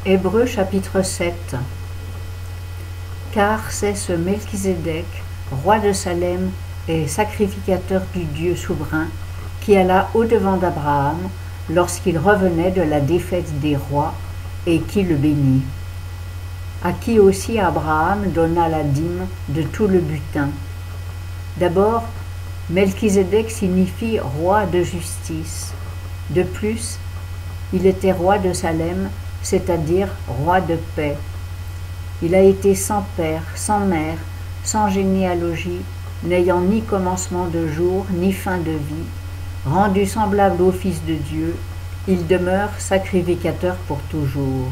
Hébreux chapitre 7. Car c'est ce Melchizedek, roi de Salem et sacrificateur du Dieu souverain, qui alla au-devant d'Abraham lorsqu'il revenait de la défaite des rois et qui le bénit. À qui aussi Abraham donna la dîme de tout le butin. D'abord, Melchizedek signifie roi de justice. De plus, il était roi de Salem, c'est-à-dire roi de paix. Il a été sans père, sans mère, sans généalogie, n'ayant ni commencement de jour, ni fin de vie, rendu semblable au Fils de Dieu, il demeure sacrificateur pour toujours.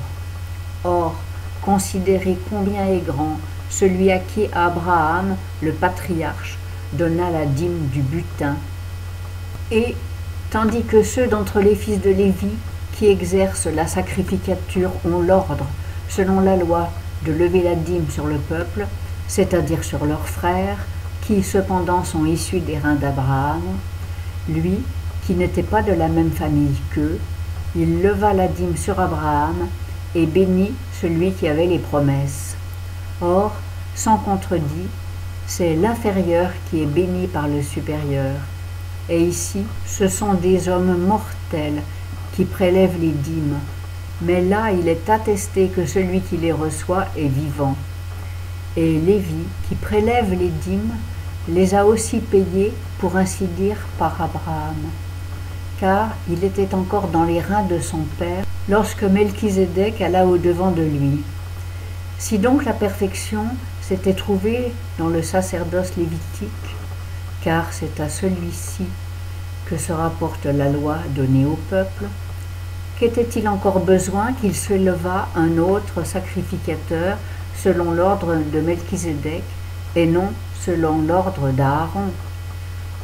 Or, considérez combien est grand celui à qui Abraham, le patriarche, donna la dîme du butin. Et, tandis que ceux d'entre les fils de Lévi qui exercent la sacrificature ont l'ordre, selon la loi, de lever la dîme sur le peuple, c'est-à-dire sur leurs frères, qui cependant sont issus des reins d'Abraham, lui, qui n'était pas de la même famille qu'eux, il leva la dîme sur Abraham et bénit celui qui avait les promesses. Or, sans contredit, c'est l'inférieur qui est béni par le supérieur. Et ici, ce sont des hommes mortels qui prélèvent les dîmes. Mais là, il est attesté que celui qui les reçoit est vivant. Et Lévi, qui prélève les dîmes, les a aussi payés, pour ainsi dire, par Abraham. Car il était encore dans les reins de son père lorsque Melchizedek alla au-devant de lui. Si donc la perfection s'était trouvée dans le sacerdoce lévitique, car c'est à celui-ci que se rapporte la loi donnée au peuple, qu'était-il encore besoin qu'il se levât un autre sacrificateur selon l'ordre de Melchizedek et non selon l'ordre d'Aaron?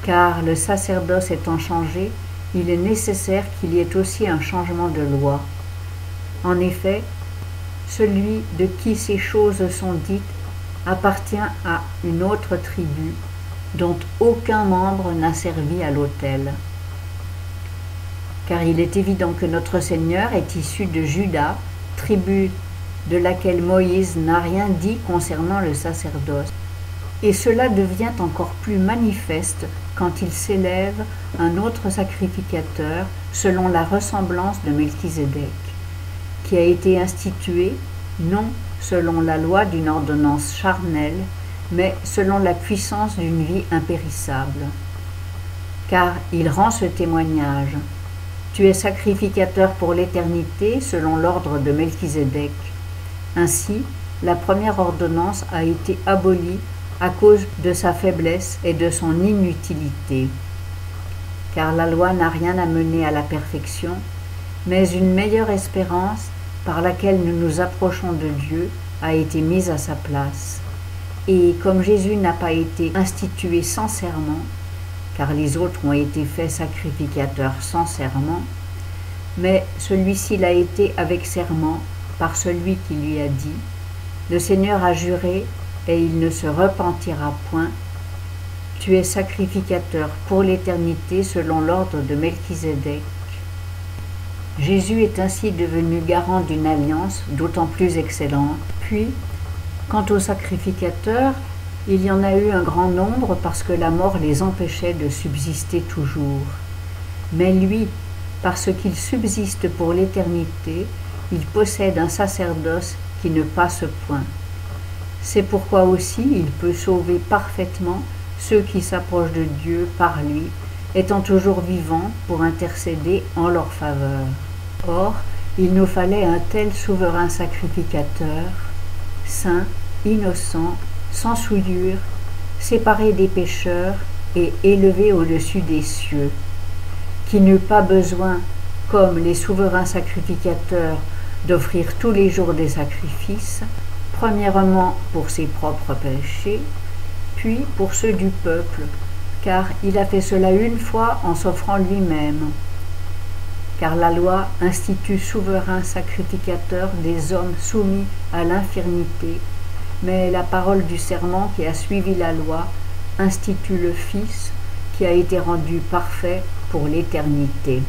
Car le sacerdoce étant changé, il est nécessaire qu'il y ait aussi un changement de loi. En effet, celui de qui ces choses sont dites appartient à une autre tribu dont aucun membre n'a servi à l'autel. Car il est évident que notre Seigneur est issu de Juda, tribu de laquelle Moïse n'a rien dit concernant le sacerdoce. Et cela devient encore plus manifeste quand il s'élève un autre sacrificateur selon la ressemblance de Melchizedek, qui a été institué non selon la loi d'une ordonnance charnelle, mais selon la puissance d'une vie impérissable. Car il rend ce témoignage: tu es sacrificateur pour l'éternité selon l'ordre de Melchizedek. Ainsi, la première ordonnance a été abolie à cause de sa faiblesse et de son inutilité. Car la loi n'a rien amené à la perfection, mais une meilleure espérance par laquelle nous nous approchons de Dieu a été mise à sa place. Et comme Jésus n'a pas été institué sans serment, car les autres ont été faits sacrificateurs sans serment, mais celui-ci l'a été avec serment par celui qui lui a dit: le Seigneur a juré et il ne se repentira point. Tu es sacrificateur pour l'éternité selon l'ordre de Melchizedek. Jésus est ainsi devenu garant d'une alliance d'autant plus excellente. Puis, quant aux sacrificateurs, il y en a eu un grand nombre parce que la mort les empêchait de subsister toujours. Mais lui, parce qu'il subsiste pour l'éternité, il possède un sacerdoce qui ne passe point. C'est pourquoi aussi il peut sauver parfaitement ceux qui s'approchent de Dieu par lui, étant toujours vivant pour intercéder en leur faveur. Or, il nous fallait un tel souverain sacrificateur, saint, innocent, sans souillure, séparé des pécheurs et élevé au-dessus des cieux, qui n'eut pas besoin, comme les souverains sacrificateurs, d'offrir tous les jours des sacrifices, premièrement pour ses propres péchés, puis pour ceux du peuple, car il a fait cela une fois en s'offrant lui-même. Car la loi institue souverain sacrificateur des hommes soumis à l'infirmité, mais la parole du serment qui a suivi la loi institue le Fils qui a été rendu parfait pour l'éternité.